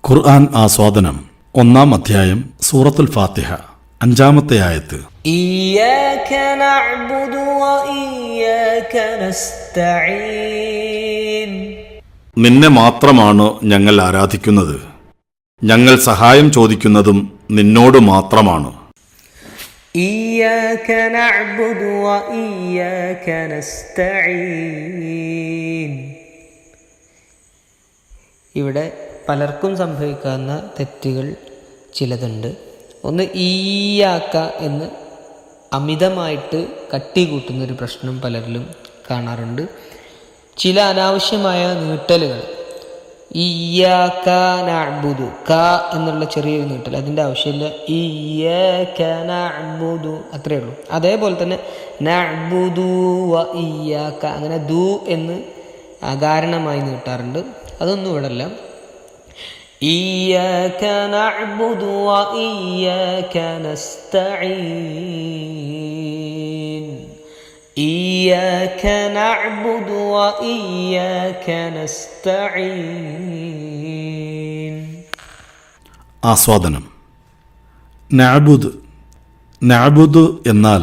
ഖുർആൻ ആസ്വാദനം 1-ാം അധ്യായം സൂറത്തുൽ ഫാത്തിഹ 5-ാമത്തെ ആയത്ത്. ഇയ്യാക നഅ്ബുദു വ ഇയ്യാക നസ്തഈൻ. നിന്നെ മാത്രമാണ് ഞങ്ങൾ ആരാധിക്കുന്നത്, ഞങ്ങൾ സഹായം ചോദിക്കുന്നതും നിന്നോട് മാത്രമാണ്. ഇയ്യാക നഅ്ബുദു വ ഇയ്യാക നസ്തഈൻ. ഇവിടെ പലർക്കും സംഭവിക്കാവുന്ന തെറ്റുകൾ ചിലതുണ്ട്. ഒന്ന്, ഈയാക്ക എന്ന് അമിതമായിട്ട് കട്ടി കൂട്ടുന്നൊരു പ്രശ്നം പലരിലും കാണാറുണ്ട്. ചില അനാവശ്യമായ നീട്ടലുകൾ, ഇയ്യാക നഅ്ബുദു, ക എന്നുള്ള ചെറിയൊരു നീട്ടൽ, അതിൻ്റെ ആവശ്യമില്ല. ഇയ്യാക നഅ്ബുദു അത്രയേ ഉള്ളൂ. അതേപോലെ തന്നെ നഅ്ബുദു വ ഇയ്യാക, അങ്ങനെ ദു എന്ന് അകാരണമായി നീട്ടാറുണ്ട്. അതൊന്നും ഇവിടെ അല്ല. ഇയ്യാക നഅ്ബുദു വ ഇയ്യാക നസ്തഈൻ. ഇയ്യാക നഅ്ബുദു വ ഇയ്യാക നസ്തഈൻ. ആസ്വാദനം. നഅ്ബുദ് എന്നാൽ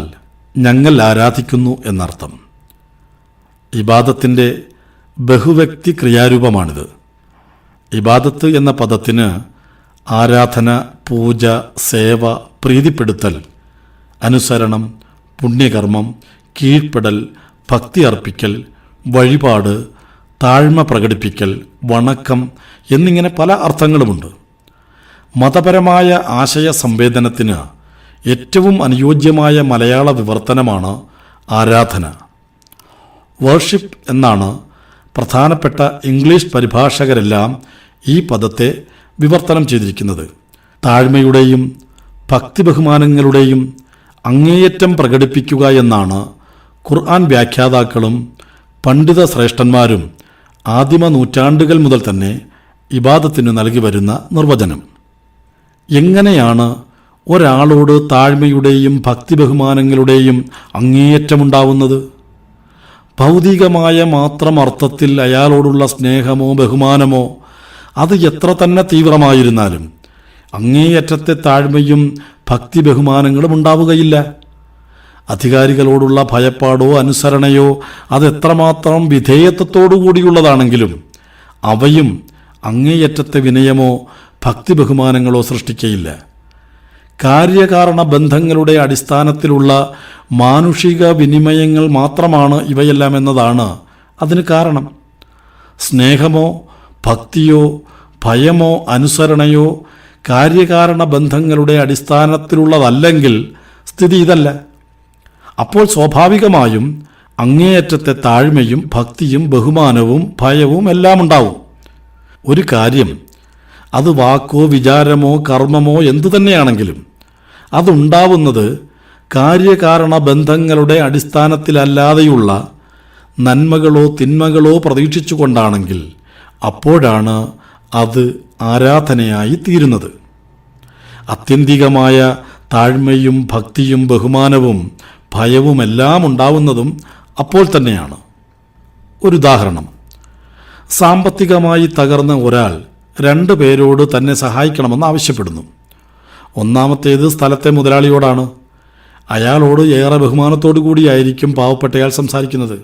ഞങ്ങൾ ആരാധിക്കുന്നു എന്നർത്ഥം. ഇബാദത്തിൻ്റെ ബഹുവ്യക്തി ക്രിയാരൂപമാണിത്. ഇബാദത്ത് എന്ന പദത്തിന് ആരാധന, പൂജ, സേവ, പ്രീതിപ്പെടുത്തൽ, അനുസരണം, പുണ്യകർമ്മം, കീഴ്പ്പെടൽ, ഭക്തി അർപ്പിക്കൽ, വഴിപാട്, താഴ്മ പ്രകടിപ്പിക്കൽ, വണക്കം എന്നിങ്ങനെ പല അർത്ഥങ്ങളുമുണ്ട്. മതപരമായ ആശയ സംവേദനത്തിന് ഏറ്റവും അനുയോജ്യമായ മലയാള വിവർത്തനമാണ് ആരാധന. വർഷിപ്പ് എന്നാണ് പ്രധാനപ്പെട്ട ഇംഗ്ലീഷ് പരിഭാഷകരെല്ലാം ഈ പദത്തെ വിവർത്തനം ചെയ്തിരിക്കുന്നത്. താഴ്മയുടെയും ഭക്തി ബഹുമാനങ്ങളുടെയും അങ്ങേയറ്റം പ്രകടിപ്പിക്കുക എന്നാണ് ഖുർആൻ വ്യാഖ്യാതാക്കളും പണ്ഡിത ശ്രേഷ്ഠന്മാരും ആദിമ നൂറ്റാണ്ടുകൾ മുതൽ തന്നെ ഇബാദത്തിന് നൽകി വരുന്ന നിർവചനം. എങ്ങനെയാണ് ഒരാളോട് താഴ്മയുടെയും ഭക്തി ബഹുമാനങ്ങളുടെയും അങ്ങേയറ്റമുണ്ടാവുന്നത്? ഭൗതികമായ മാത്രം അർത്ഥത്തിൽ അയാളോടുള്ള സ്നേഹമോ ബഹുമാനമോ അത് എത്ര തന്നെ തീവ്രമായിരുന്നാലും അങ്ങേയറ്റത്തെ താഴ്മയും ഭക്തി ബഹുമാനങ്ങളും ഉണ്ടാവുകയില്ല. അധികാരികളോടുള്ള ഭയപ്പാടോ അനുസരണയോ അത് എത്രമാത്രം വിധേയത്വത്തോടു കൂടിയുള്ളതാണെങ്കിലും അവയും അങ്ങേയറ്റത്തെ വിനയമോ ഭക്തി ബഹുമാനങ്ങളോ സൃഷ്ടിക്കയില്ല. കാര്യകാരണ ബന്ധങ്ങളുടെ അടിസ്ഥാനത്തിലുള്ള മാനുഷിക വിനിമയങ്ങൾ മാത്രമാണ് ഇവയെല്ലാം എന്നതാണ് അതിന് കാരണം. സ്നേഹമോ ഭക്തിയോ ഭയമോ അനുസരണയോ കാര്യകാരണ ബന്ധങ്ങളുടെ അടിസ്ഥാനത്തിലുള്ളതല്ലെങ്കിൽ സ്ഥിതി ഇതല്ല. അപ്പോൾ സ്വാഭാവികമായും അങ്ങേയറ്റത്തെ താഴ്മയും ഭക്തിയും ബഹുമാനവും ഭയവും എല്ലാം ഉണ്ടാവും. ഒരു കാര്യം, അത് വാക്കോ വിചാരമോ കർമ്മമോ എന്തു തന്നെയാണെങ്കിലും അതുണ്ടാവുന്നത് കാര്യകാരണ ബന്ധങ്ങളുടെ അടിസ്ഥാനത്തിലല്ലാതെയുള്ള നന്മകളോ തിന്മകളോ പ്രതീക്ഷിച്ചുകൊണ്ടാണെങ്കിൽ അപ്പോഴാണ് അത് ആരാധനയായി തീരുന്നത്. ആത്യന്തികമായ താഴ്മയും ഭക്തിയും ബഹുമാനവും ഭയവുമെല്ലാം ഉണ്ടാവുന്നതും അപ്പോൾ തന്നെയാണ്. ഒരു ഉദാഹരണം, സാമ്പത്തികമായി തകർന്ന ഒരാൾ 2 പേരോട് തന്നെ സഹായിക്കണമെന്ന് ആവശ്യപ്പെടുന്നു. ഒന്നാമത്തേത് സ്ഥലത്തെ മുതലാളിയോടാണ്. അയാളോട് ഏറെ ബഹുമാനത്തോടു കൂടിയായിരിക്കും പാവപ്പെട്ടയാൾ സംസാരിക്കുന്നത്.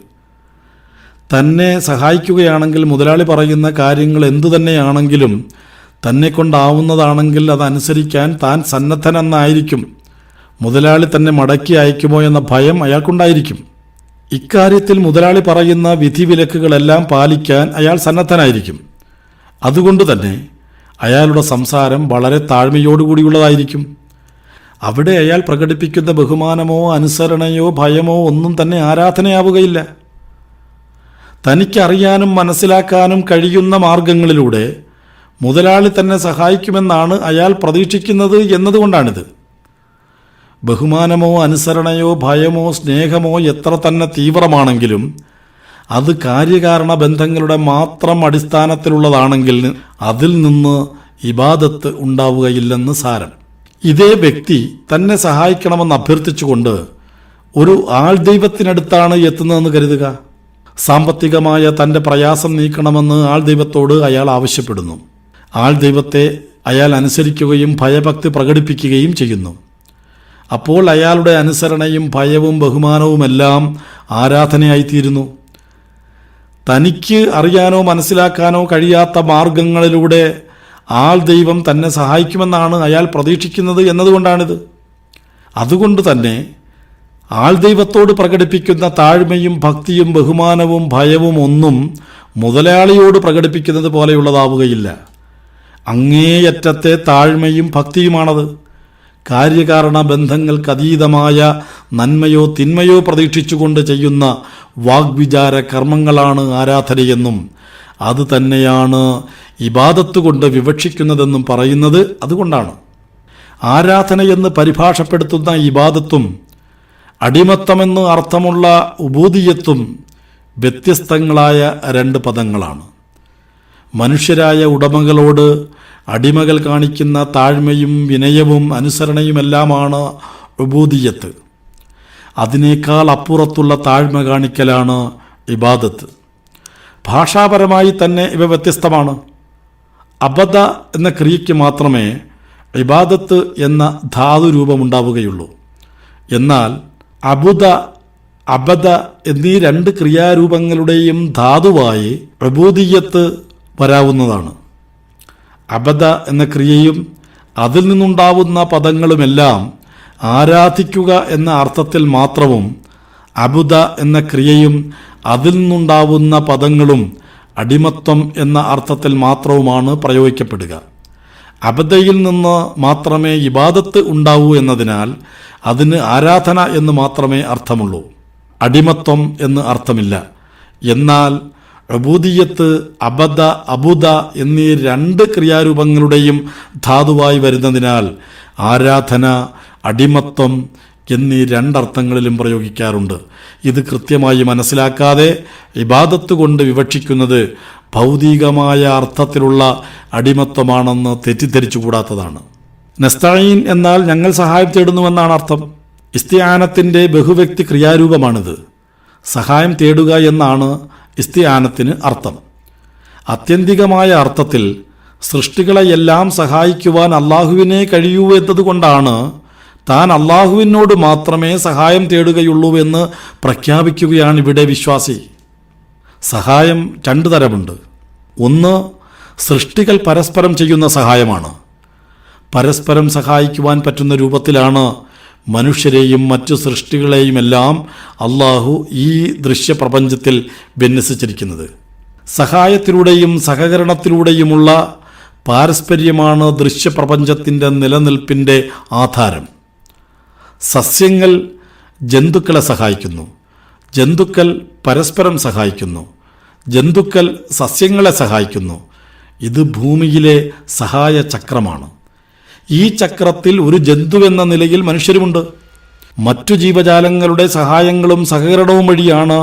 തന്നെ സഹായിക്കുകയാണെങ്കിൽ മുതലാളി പറയുന്ന കാര്യങ്ങൾ എന്തു തന്നെയാണെങ്കിലും തന്നെ കൊണ്ടാവുന്നതാണെങ്കിൽ അതനുസരിക്കാൻ താൻ സന്നദ്ധനെന്നായിരിക്കും. മുതലാളി തന്നെ മടക്കി അയക്കുമോ എന്ന ഭയം അയാൾക്കുണ്ടായിരിക്കും. ഇക്കാര്യത്തിൽ മുതലാളി പറയുന്ന വിധിവിലക്കുകളെല്ലാം പാലിക്കാൻ അയാൾ സന്നദ്ധനായിരിക്കും. അതുകൊണ്ട് തന്നെ അയാളുടെ സംസാരം വളരെ താഴ്മയോടുകൂടിയുള്ളതായിരിക്കും. അവിടെ അയാൾ പ്രകടിപ്പിക്കുന്ന ബഹുമാനമോ അനുസരണയോ ഭയമോ ഒന്നും തന്നെ ആരാധനയാവുകയില്ല. തനിക്കറിയാനും മനസ്സിലാക്കാനും കഴിയുന്ന മാർഗങ്ങളിലൂടെ മുതലാളി തന്നെ സഹായിക്കുമെന്നാണ് അയാൾ പ്രതീക്ഷിക്കുന്നത് എന്നതുകൊണ്ടാണിത്. ബഹുമാനമോ അനുസരണയോ ഭയമോ സ്നേഹമോ എത്ര തന്നെ തീവ്രമാണെങ്കിലും അത് കാര്യകാരണ ബന്ധങ്ങളുടെ മാത്രം അടിസ്ഥാനത്തിലുള്ളതാണെങ്കിൽ അതിൽ നിന്ന് ഇബാദത്ത് ഉണ്ടാവുകയില്ലെന്ന് സാരം. ഇതേ വ്യക്തി തന്നെ സഹായിക്കണമെന്ന് അഭ്യർത്ഥിച്ചുകൊണ്ട് ഒരു ആൾ ദൈവത്തിനടുത്താണ് എത്തുന്നതെന്ന് കരുതുക. സാമ്പത്തികമായ തൻ്റെ പ്രയാസം നീക്കണമെന്ന് ആൾ ദൈവത്തോട് അയാൾ ആവശ്യപ്പെടുന്നു. ആൾ ദൈവത്തെ അയാൾ അനുസരിക്കുകയും ഭയഭക്തി പ്രകടിപ്പിക്കുകയും ചെയ്യുന്നു. അപ്പോൾ അയാളുടെ അനുസരണയും ഭയവും ബഹുമാനവുമെല്ലാം ആരാധനയായിത്തീരുന്നു. തനിക്ക് അറിയാനോ മനസ്സിലാക്കാനോ കഴിയാത്ത മാർഗങ്ങളിലൂടെ ആൾ ദൈവം തന്നെ സഹായിക്കുമെന്നാണ് അയാൾ പ്രതീക്ഷിക്കുന്നത് എന്നതുകൊണ്ടാണിത്. അതുകൊണ്ട് തന്നെ ആൾ ദൈവത്തോട് പ്രകടിപ്പിക്കുന്ന താഴ്മയും ഭക്തിയും ബഹുമാനവും ഭയവും ഒന്നും മുതലാളിയോട് പ്രകടിപ്പിക്കുന്നത് പോലെയുള്ളതാവുകയില്ല. അങ്ങേയറ്റത്തെ താഴ്മയും ഭക്തിയുമാണത്. കാര്യകാരണ ബന്ധങ്ങൾക്കതീതമായ നന്മയോ തിന്മയോ പ്രതീക്ഷിച്ചുകൊണ്ട് ചെയ്യുന്ന വാഗ്വിചാര കർമ്മങ്ങളാണ് ആരാധനയെന്നും അത് തന്നെയാണ് ഇബാദത്ത് കൊണ്ട് വിവക്ഷിക്കുന്നതെന്നും പറയുന്നത് അതുകൊണ്ടാണ്. ആരാധനയെന്ന് പരിഭാഷപ്പെടുത്തുന്ന ഇബാദത്തും അടിമത്തമെന്ന് അർത്ഥമുള്ള ഉബൂദിയത്തും വ്യത്യസ്തങ്ങളായ രണ്ട് പദങ്ങളാണ്. മനുഷ്യരായ ഉടമകളോട് അടിമകൾ കാണിക്കുന്ന താഴ്മയും വിനയവും അനുസരണയുമെല്ലാമാണ് ഉബൂദിയത്ത്. അതിനേക്കാൾ അപ്പുറത്തുള്ള താഴ്മ കാണിക്കലാണ് ഇബാദത്ത്. ഭാഷാപരമായി തന്നെ ഇവ വ്യത്യസ്തമാണ്. അബദ എന്ന ക്രിയയ്ക്ക് മാത്രമേ ഇബാദത്ത് എന്ന ധാതു രൂപമുണ്ടാവുകയുള്ളൂ. എന്നാൽ അബുദ, അബദ എന്നീ രണ്ട് ക്രിയാരൂപങ്ങളുടെയും ധാതുവായി ഉബൂദിയത്ത് വരാവുന്നതാണ്. അബദ എന്ന ക്രിയയും അതിൽ നിന്നുണ്ടാവുന്ന പദങ്ങളുമെല്ലാം ആരാധിക്കുക എന്ന അർത്ഥത്തിൽ മാത്രവും അബുദ എന്ന ക്രിയയും അതിൽ നിന്നുണ്ടാവുന്ന പദങ്ങളും അടിമത്വം എന്ന അർത്ഥത്തിൽ മാത്രവുമാണ് പ്രയോഗിക്കപ്പെടുക. അബദയിൽ നിന്ന് മാത്രമേ ഇബാദത്ത് ഉണ്ടാവൂ എന്നതിനാൽ അതിന് ആരാധന എന്ന് മാത്രമേ അർത്ഥമുള്ളൂ, അടിമത്വം എന്ന് അർത്ഥമില്ല. എന്നാൽ ഉബൂദിയത്ത്, അബദ, അബുദ എന്നീ രണ്ട് ക്രിയാരൂപങ്ങളുടെയും ധാതുവായി വരുന്നതിനാൽ ആരാധന, അടിമത്വം എന്നീ രണ്ടർത്ഥങ്ങളിലും പ്രയോഗിക്കാറുണ്ട്. ഇത് കൃത്യമായി മനസ്സിലാക്കാതെ ഇബാദത്ത് കൊണ്ട് വിവക്ഷിക്കുന്നത് ഭൗതികമായ അർത്ഥത്തിലുള്ള അടിമത്വമാണെന്ന് തെറ്റിദ്ധരിച്ചുകൂടാത്തതാണ്. നസ്തഈൻ എന്നാൽ ഞങ്ങൾ സഹായം തേടുന്നുവെന്നാണ് അർത്ഥം. ഇസ്തിആനത്തിൻ്റെ ബഹുവ്യക്തി ക്രിയാരൂപമാണിത്. സഹായം തേടുക എന്നാണ് ഇസ്തിആനത്തിന് അർത്ഥം. ആത്യന്തികമായ അർത്ഥത്തിൽ സൃഷ്ടികളെയെല്ലാം സഹായിക്കുവാൻ അള്ളാഹുവിനെ കഴിയൂ എന്നതുകൊണ്ടാണ് താൻ അള്ളാഹുവിനോട് മാത്രമേ സഹായം തേടുകയുള്ളൂ എന്ന് പ്രഖ്യാപിക്കുകയാണ് ഇവിടെ വിശ്വാസി. സഹായം രണ്ടു തരമുണ്ട്. ഒന്ന്, സൃഷ്ടികൾ പരസ്പരം ചെയ്യുന്ന സഹായമാണ്. പരസ്പരം സഹായിക്കുവാൻ പറ്റുന്ന രൂപത്തിലാണ് മനുഷ്യരെയും മറ്റു സൃഷ്ടികളെയുമെല്ലാം അള്ളാഹു ഈ ദൃശ്യപ്രപഞ്ചത്തിൽ വിന്യസിച്ചിരിക്കുന്നത്. സഹായത്തിലൂടെയും സഹകരണത്തിലൂടെയുമുള്ള പാരസ്പര്യമാണ് ദൃശ്യപ്രപഞ്ചത്തിൻ്റെ നിലനിൽപ്പിൻ്റെ ആധാരം. സസ്യങ്ങൾ ജന്തുക്കളെ സഹായിക്കുന്നു, ജന്തുക്കൾ പരസ്പരം സഹായിക്കുന്നു, ജന്തുക്കൾ സസ്യങ്ങളെ സഹായിക്കുന്നു. ഇത് ഭൂമിയിലെ സഹായ ചക്രമാണ്. ഈ ചക്രത്തിൽ ഒരു ജന്തുവെന്ന നിലയിൽ മനുഷ്യരുമുണ്ട്. മറ്റു ജീവജാലങ്ങളുടെ സഹായങ്ങളും സഹകരണവും വഴിയാണ്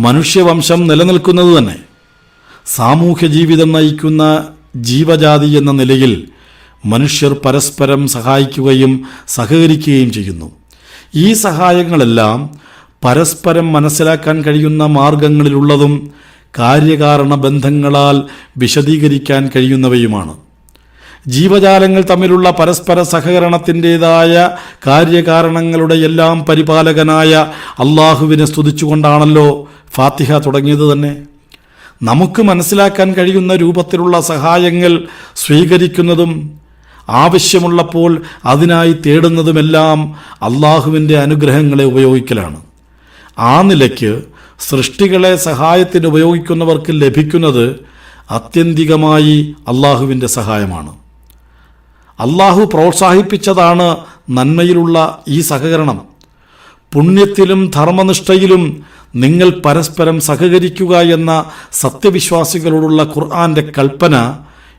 മനുഷ്യവംശം നിലനിൽക്കുന്നത് തന്നെ. സാമൂഹ്യ ജീവിതം നയിക്കുന്ന ജീവജാതി എന്ന നിലയിൽ മനുഷ്യർ പരസ്പരം സഹായിക്കുകയും സഹകരിക്കുകയും ചെയ്യുന്നു. ഈ സഹായങ്ങളെല്ലാം പരസ്പരം മനസ്സിലാക്കാൻ കഴിയുന്ന മാർഗങ്ങളിലുള്ളതും കാര്യകാരണ ബന്ധങ്ങളാൽ വിശദീകരിക്കാൻ കഴിയുന്നവയുമാണ്. ജീവജാലങ്ങൾ തമ്മിലുള്ള പരസ്പര സഹകരണത്തിൻ്റെതായ കാര്യകാരണങ്ങളുടെ എല്ലാം പരിപാലകനായ അള്ളാഹുവിനെ സ്തുതിച്ചുകൊണ്ടാണല്ലോ ഫാത്തിഹ തുടങ്ങിയത് തന്നെ. നമുക്ക് മനസ്സിലാക്കാൻ കഴിയുന്ന രൂപത്തിലുള്ള സഹായങ്ങൾ സ്വീകരിക്കുന്നതും ആവശ്യമുള്ളപ്പോൾ അതിനായി തേടുന്നതുമെല്ലാം അള്ളാഹുവിൻ്റെ അനുഗ്രഹങ്ങളെ ഉപയോഗിക്കലാണ്. ആ നിലയ്ക്ക് സൃഷ്ടികളെ സഹായത്തിന് ഉപയോഗിക്കുന്നവർക്ക് ലഭിക്കുന്നത് ആത്യന്തികമായി അള്ളാഹുവിൻ്റെ സഹായമാണ്. അള്ളാഹു പ്രോത്സാഹിപ്പിച്ചതാണ് നന്മയിലുള്ള ഈ സഹകരണം. പുണ്യത്തിലും ധർമ്മനിഷ്ഠയിലും നിങ്ങൾ പരസ്പരം സഹകരിക്കുക എന്ന സത്യവിശ്വാസികളോടുള്ള ഖുർആന്റെ കൽപ്പന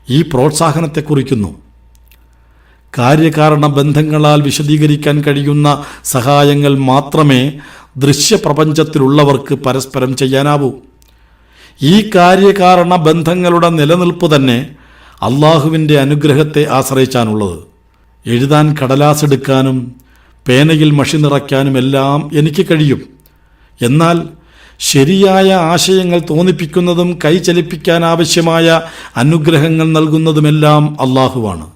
ഈ പ്രോത്സാഹനത്തെ കുറിക്കുന്നു. കാര്യകാരണ ബന്ധങ്ങളാൽ വിശദീകരിക്കാൻ കഴിയുന്ന സഹായങ്ങൾ മാത്രമേ ദൃശ്യപ്രപഞ്ചത്തിലുള്ളവർക്ക് പരസ്പരം ചെയ്യാനാവൂ. ഈ കാര്യകാരണ ബന്ധങ്ങളുടെ നിലനിൽപ്പ് തന്നെ അള്ളാഹുവിൻ്റെ അനുഗ്രഹത്തെ ആശ്രയിച്ചാണുള്ളത്. എഴുതാൻ കടലാസെടുക്കാനും പേനയിൽ മഷി നിറയ്ക്കാനും എല്ലാം എനിക്ക് കഴിയും. എന്നാൽ ശരിയായ ആശയങ്ങൾ തോന്നിപ്പിക്കുന്നതും കൈ ചലിപ്പിക്കാൻ ആവശ്യമായ അനുഗ്രഹങ്ങൾ നൽകുന്നതുമെല്ലാം അള്ളാഹുവാണ്.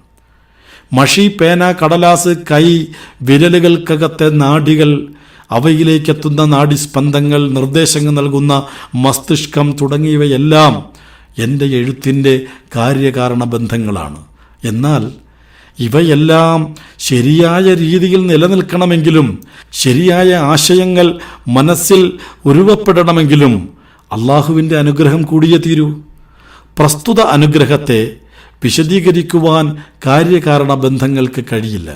മഷി, പേന, കടലാസ്, കൈ, വിരലുകൾക്കകത്തെ നാഡികൾ, അവയിലേക്കെത്തുന്ന നാഡിസ്പന്ദങ്ങൾ, നിർദ്ദേശങ്ങൾ നൽകുന്ന മസ്തിഷ്കം തുടങ്ങിയവയെല്ലാം എൻ്റെ എഴുത്തിൻ്റെ കാര്യകാരണ ബന്ധങ്ങളാണ്. എന്നാൽ ഇവയെല്ലാം ശരിയായ രീതിയിൽ നിലനിൽക്കണമെങ്കിലും ശരിയായ ആശയങ്ങൾ മനസ്സിൽ ഉരുവപ്പെടണമെങ്കിലും അള്ളാഹുവിൻ്റെ അനുഗ്രഹം കൂടിയേ തീരൂ. പ്രസ്തുത അനുഗ്രഹത്തെ വിശദീകരിക്കുവാൻ കാര്യകാരണ ബന്ധങ്ങൾക്ക് കഴിയില്ല.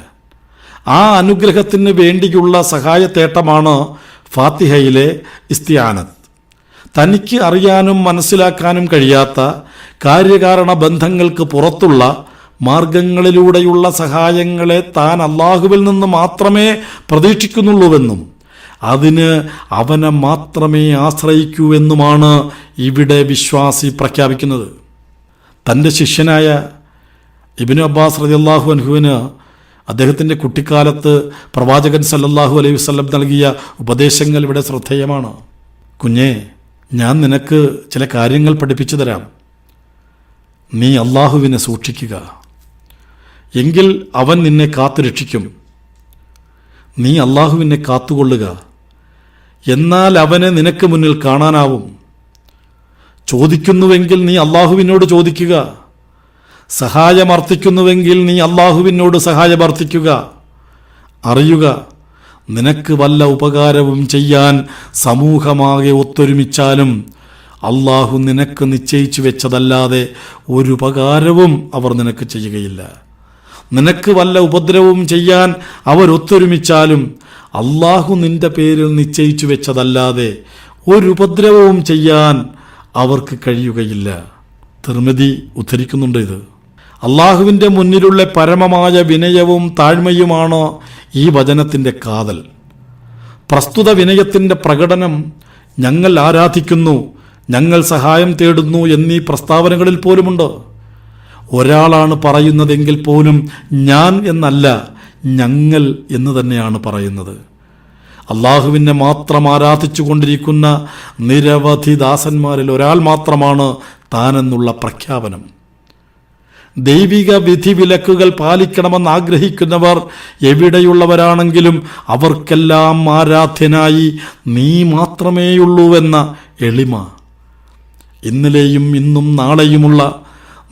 ആ അനുഗ്രഹത്തിന് വേണ്ടിയുള്ള സഹായത്തേട്ടമാണ് ഫാത്തിഹയിലെ ഇസ്തിആനത്ത്. തനിക്ക് അറിയാനും മനസ്സിലാക്കാനും കഴിയാത്ത കാര്യകാരണ ബന്ധങ്ങൾക്ക് പുറത്തുള്ള മാർഗങ്ങളിലൂടെയുള്ള സഹായങ്ങളെ താൻ അള്ളാഹുവിൽ നിന്ന് മാത്രമേ പ്രതീക്ഷിക്കുന്നുള്ളൂവെന്നും അതിന് അവനെ മാത്രമേ ആശ്രയിക്കൂ എന്നുമാണ് ഇവിടെ വിശ്വാസി പ്രഖ്യാപിക്കുന്നത്. തൻ്റെ ശിഷ്യനായ ഇബ്നു അബ്ബാസ് റളിയല്ലാഹു അൻഹുവിന് അദ്ദേഹത്തിൻ്റെ കുട്ടിക്കാലത്ത് പ്രവാചകൻ സല്ലല്ലാഹു അലൈഹി വസല്ലം നൽകിയ ഉപദേശങ്ങൾ ഇവിടെ ശ്രദ്ധേയമാണ്. കുഞ്ഞേ, ഞാൻ നിനക്ക് ചില കാര്യങ്ങൾ പഠിപ്പിച്ചു തരാം. നീ അള്ളാഹുവിനെ സൂക്ഷിക്കുക, എങ്കിൽ അവൻ നിന്നെ കാത്തുരക്ഷിക്കും. നീ അള്ളാഹുവിനെ കാത്തുകൊള്ളുക, എന്നാൽ അവനെ നിനക്ക് മുന്നിൽ കാണാനാവും. ചോദിക്കുന്നുവെങ്കിൽ നീ അള്ളാഹുവിനോട് ചോദിക്കുക, സഹായമർത്ഥിക്കുന്നുവെങ്കിൽ നീ അള്ളാഹുവിനോട് സഹായമർത്ഥിക്കുക. അറിയുക, നിനക്ക് വല്ല ഉപകാരവും ചെയ്യാൻ സമൂഹമാകെ ഒത്തൊരുമിച്ചാലും അള്ളാഹു നിനക്ക് നിശ്ചയിച്ചു വെച്ചതല്ലാതെ ഒരു ഉപകാരവും അവർ നിനക്ക് ചെയ്യുകയില്ല. നിനക്ക് വല്ല ഉപദ്രവവും ചെയ്യാൻ അവരൊത്തൊരുമിച്ചാലും അള്ളാഹു നിന്റെ പേരിൽ നിശ്ചയിച്ചു വെച്ചതല്ലാതെ ഒരു ഉപദ്രവവും ചെയ്യാൻ അവർക്ക് കഴിയുകയില്ല. തിർമിദി ഉദ്ധരിക്കുന്നുണ്ട് ഇത്. അള്ളാഹുവിൻ്റെ മുന്നിലുള്ള പരമമായ വിനയവും താഴ്മയുമാണ് ഈ വചനത്തിൻ്റെ കാതൽ. പ്രസ്തുത വിനയത്തിൻ്റെ പ്രകടനം ഞങ്ങൾ ആരാധിക്കുന്നു, ഞങ്ങൾ സഹായം തേടുന്നു എന്നീ പ്രസ്താവനകളിൽ പോലുമുണ്ട്. ഒരാളാണ് പറയുന്നതെങ്കിൽ പോലും ഞാൻ എന്നല്ല, ഞങ്ങൾ എന്ന് തന്നെയാണ് പറയുന്നത്. അള്ളാഹുവിനെ മാത്രം ആരാധിച്ചു കൊണ്ടിരിക്കുന്ന നിരവധി ദാസന്മാരിൽ ഒരാൾ മാത്രമാണ് താനെന്നുള്ള പ്രഖ്യാപനം. ദൈവിക വിധിവിലക്കുകൾ പാലിക്കണമെന്ന് ആഗ്രഹിക്കുന്നവർ എവിടെയുള്ളവരാണെങ്കിലും അവർക്കെല്ലാം ആരാധ്യനായി നീ മാത്രമേയുള്ളൂവെന്ന എളിമ. ഇന്നലെയും ഇന്നും നാളെയുമുള്ള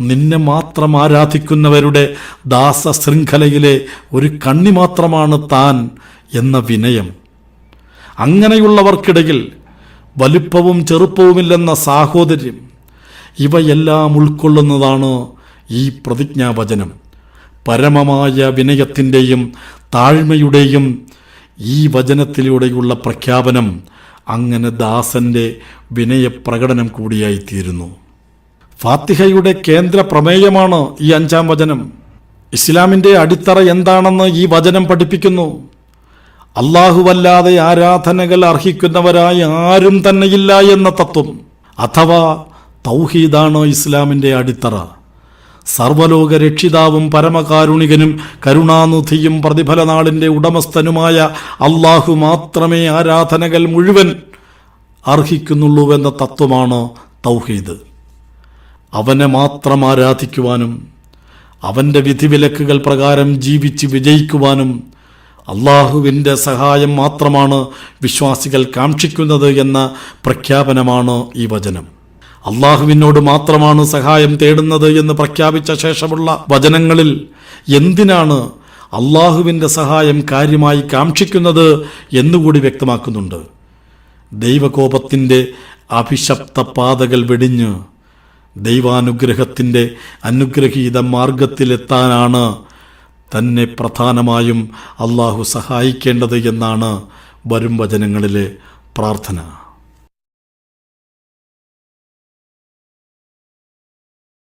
നിന്നെ മാത്രം ആരാധിക്കുന്നവരുടെ ദാസശൃംഖലയിലെ ഒരു കണ്ണി മാത്രമാണ് താൻ എന്ന വിനയം. അങ്ങനെയുള്ളവർക്കിടയിൽ വലുപ്പവും ചെറുപ്പവുമില്ലെന്ന സാഹോദര്യം, ഇവയെല്ലാം ഉൾക്കൊള്ളുന്നതാണ് ഈ പ്രതിജ്ഞാവചനം. പരമമായ വിനയത്തിൻ്റെയും താഴ്മയുടെയും ഈ വചനത്തിലൂടെയുള്ള പ്രഖ്യാപനം അങ്ങനെ ദാസൻ്റെ വിനയപ്രകടനം കൂടിയായിത്തീരുന്നു. ഫാത്തിഹയുടെ കേന്ദ്ര പ്രമേയമാണ് ഈ 5-ാം വചനം. ഇസ്ലാമിൻ്റെ അടിത്തറ എന്താണെന്ന് ഈ വചനം പഠിപ്പിക്കുന്നു. അല്ലാഹുവല്ലാതെ ആരാധനകൾ അർഹിക്കുന്നവരായി ആരും തന്നെയില്ല എന്ന തത്വം, അഥവാ തൗഹീദാണ് ഇസ്ലാമിൻ്റെ അടിത്തറ. സർവലോക രക്ഷിതാവും പരമകാരുണികനും കരുണാനിധിയും പ്രതിഫലനാളിൻ്റെ ഉടമസ്ഥനുമായ അള്ളാഹു മാത്രമേ ആരാധനകൾ മുഴുവൻ അർഹിക്കുന്നുള്ളൂവെന്ന തത്വമാണ് തൗഹീദ്. അവനെ മാത്രം ആരാധിക്കുവാനും അവൻ്റെ വിധിവിലക്കുകൾ പ്രകാരം ജീവിച്ച് വിജയിക്കുവാനും അള്ളാഹുവിൻ്റെ സഹായം മാത്രമാണ് വിശ്വാസികൾ കാക്ഷിക്കുന്നത് എന്ന പ്രഖ്യാപനമാണ് ഈ വചനം. അള്ളാഹുവിനോട് മാത്രമാണ് സഹായം തേടുന്നത് എന്ന് പ്രഖ്യാപിച്ച ശേഷമുള്ള വചനങ്ങളിൽ എന്തിനാണ് അള്ളാഹുവിൻ്റെ സഹായം കാര്യമായി കാക്ഷിക്കുന്നത് എന്നുകൂടി വ്യക്തമാക്കുന്നുണ്ട്. ദൈവകോപത്തിൻ്റെ അഭിശപ്ത പാതകൾ വെടിഞ്ഞ് ദൈവാനുഗ്രഹത്തിൻ്റെ അനുഗ്രഹീത മാർഗത്തിലെത്താനാണ് തന്നെ പ്രധാനമായും അള്ളാഹു സഹായിക്കേണ്ടത് എന്നാണ് വരും വചനങ്ങളിലെ പ്രാർത്ഥന.